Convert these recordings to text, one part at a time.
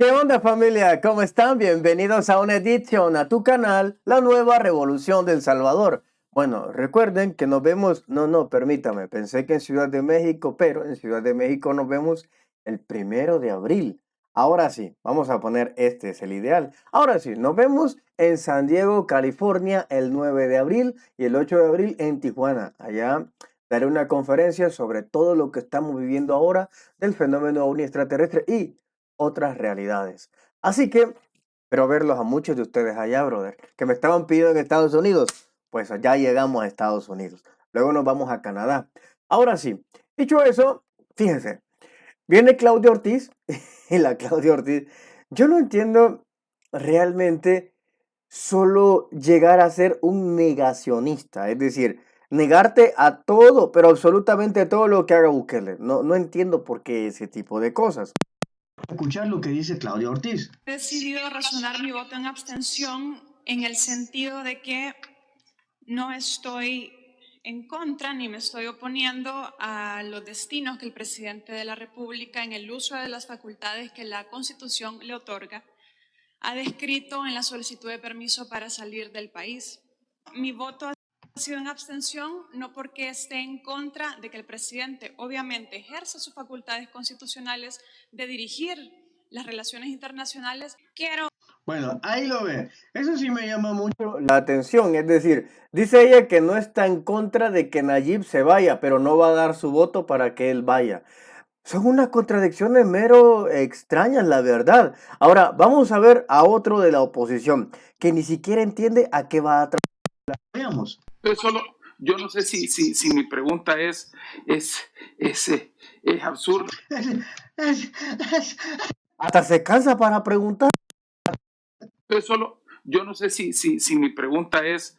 ¿Qué onda familia? ¿Cómo están? Bienvenidos a una edición a tu canal, La Nueva Revolución del Salvador. Bueno, recuerden que nos vemos, permítame, pensé que en Ciudad de México, pero en Ciudad de México nos vemos el 1 de abril. Ahora sí, vamos a poner este es el ideal. Ahora sí, nos vemos en San Diego, California, el 9 de abril y el 8 de abril en Tijuana. Allá daré una conferencia sobre todo lo que estamos viviendo ahora del fenómeno ovni extraterrestre y otras realidades. Así que espero verlos a muchos de ustedes allá, brother, que me estaban pidiendo en Estados Unidos. Pues ya llegamos a Estados Unidos. Luego nos vamos a Canadá. Ahora sí, dicho eso, fíjense, viene Claudia Ortiz y la Claudia Ortiz, yo no entiendo realmente solo llegar a ser un negacionista, es decir, negarte a todo, pero absolutamente todo lo que haga Bukele. No entiendo por qué ese tipo de cosas. Escuchar lo que dice Claudia Ortiz. He decidido razonar mi voto en abstención en el sentido de que no estoy en contra ni me estoy oponiendo a los destinos que el presidente de la República, en el uso de las facultades que la Constitución le otorga, ha descrito en la solicitud de permiso para salir del país. Mi voto ha sido en abstención no porque esté en contra de que el presidente obviamente ejerza sus facultades constitucionales de dirigir las relaciones internacionales. Bueno, ahí lo ve. Eso sí me llama mucho la atención. Es decir, dice ella que no está en contra de que Nayib se vaya, pero no va a dar su voto para que él vaya. Son unas contradicciones mero extrañas, la verdad. Ahora, vamos a ver a otro de la oposición, que ni siquiera entiende a qué va a trabajar. Veamos. Yo no sé si mi pregunta es absurda. Hasta se cansa para preguntar. Yo no sé si mi pregunta es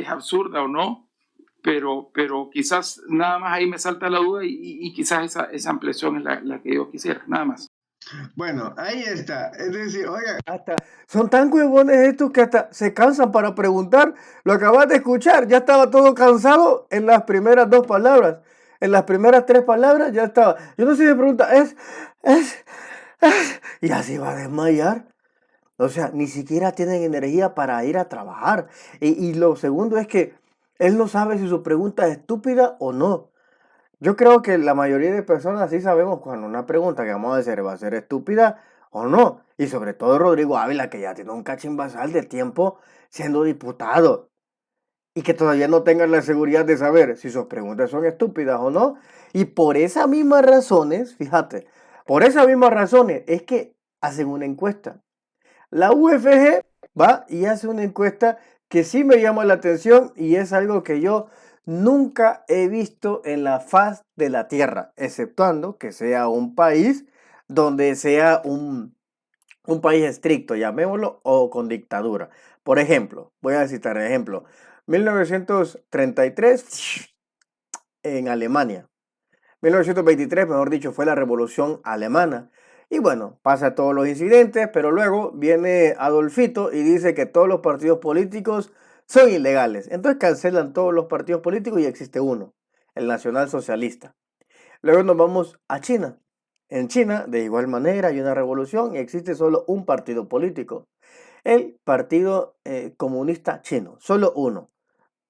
absurda o no, pero quizás nada más ahí me salta la duda y quizás esa ampliación es la que yo quisiera, nada más. Bueno, ahí está. Es decir, oiga, hasta son tan huevones estos que hasta se cansan para preguntar. Lo acabas de escuchar, ya estaba todo cansado en las primeras 2 palabras. En las primeras 3 palabras ya estaba. Yo no sé si me pregunta, es, y así va a desmayar. O sea, ni siquiera tienen energía para ir a trabajar. Y lo segundo es que él no sabe si su pregunta es estúpida o no. Yo creo que la mayoría de personas sí sabemos cuando una pregunta que vamos a hacer va a ser estúpida o no. Y sobre todo Rodrigo Ávila, que ya tiene un cachimbasal de tiempo siendo diputado. Y que todavía no tengan la seguridad de saber si sus preguntas son estúpidas o no. Y por esas mismas razones, fíjate, por esas mismas razones es que hacen una encuesta. La UFG va y hace una encuesta que sí me llama la atención y es algo que yo nunca he visto en la faz de la tierra, exceptuando que sea un país donde sea un país estricto, llamémoslo, o con dictadura. Por ejemplo, voy a citar ejemplo, 1933 en Alemania. 1923, mejor dicho, fue la Revolución Alemana. Y bueno, pasa todos los incidentes, pero luego viene Adolfito y dice que todos los partidos políticos son ilegales. Entonces cancelan todos los partidos políticos y existe uno, el Nacional Socialista. Luego nos vamos a China. En China, de igual manera, hay una revolución y existe solo un partido político, el Partido Comunista Chino, solo uno.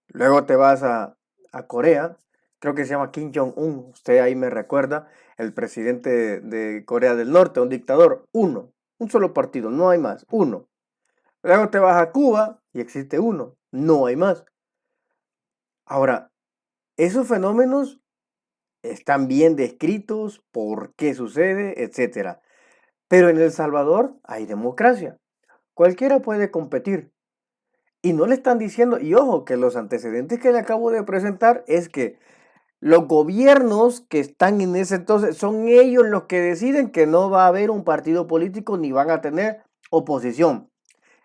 Luego te vas a Corea, creo que se llama Kim Jong-un, usted ahí me recuerda, el presidente de Corea del Norte, un dictador, uno, un solo partido, no hay más, uno. Luego te vas a Cuba y existe uno, no hay más. Ahora, esos fenómenos están bien descritos, por qué sucede, etc. Pero en El Salvador hay democracia, cualquiera puede competir. Y no le están diciendo, y ojo, que los antecedentes que le acabo de presentar es que los gobiernos que están en ese entonces son ellos los que deciden que no va a haber un partido político ni van a tener oposición.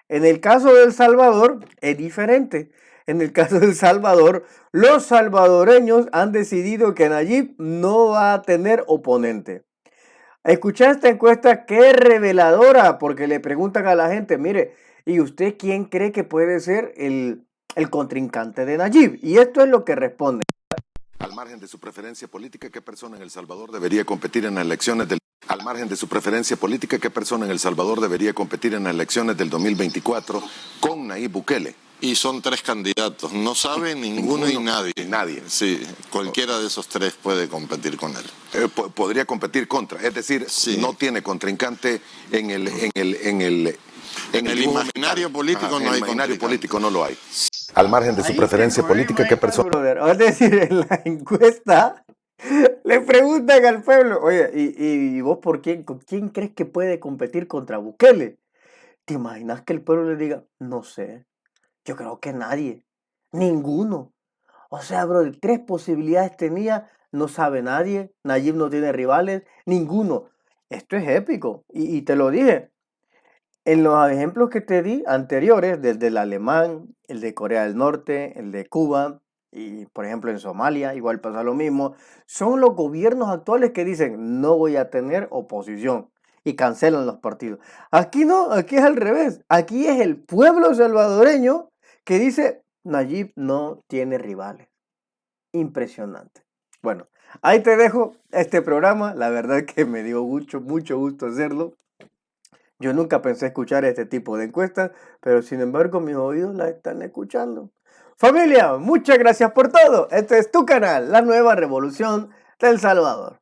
En el caso de El Salvador es diferente. En el caso de El Salvador, los salvadoreños han decidido que Nayib no va a tener oponente. Escucha esta encuesta que es reveladora porque le preguntan a la gente, mire, ¿y usted quién cree que puede ser el contrincante de Nayib? Y esto es lo que responde. Al margen de su preferencia política, ¿qué persona en El Salvador debería competir en las elecciones del Al margen de su preferencia política, ¿qué persona en El Salvador debería competir en las elecciones del 2024 con Nayib Bukele? Y son 3 candidatos, no sabe ninguno y nadie. Nadie. Sí, cualquiera de esos 3 puede competir con él. Podría competir contra, es decir, Sí. no tiene contrincante en el imaginario político no hay imaginario contrincante. político no lo hay. Al margen de su preferencia política, ¿qué persona? Brother, es decir, en la encuesta le preguntan al pueblo, oye, ¿y vos con quién crees que puede competir contra Bukele? ¿Te imaginas que el pueblo le diga, no sé, yo creo que nadie, ninguno? O sea, bro, 3 posibilidades tenía, no sabe nadie, Nayib no tiene rivales, ninguno. Esto es épico, y te lo dije. En los ejemplos que te di anteriores, desde el alemán, el de Corea del Norte, el de Cuba, y por ejemplo en Somalia, igual pasa lo mismo, son los gobiernos actuales que dicen no voy a tener oposición y cancelan los partidos. Aquí no, aquí es al revés. Aquí es el pueblo salvadoreño que dice Nayib no tiene rivales. Impresionante. Bueno, ahí te dejo este programa. La verdad que me dio mucho gusto hacerlo. Yo nunca pensé escuchar este tipo de encuestas, pero sin embargo mis oídos la están escuchando. Familia, muchas gracias por todo. Este es tu canal, La Nueva Revolución del Salvador.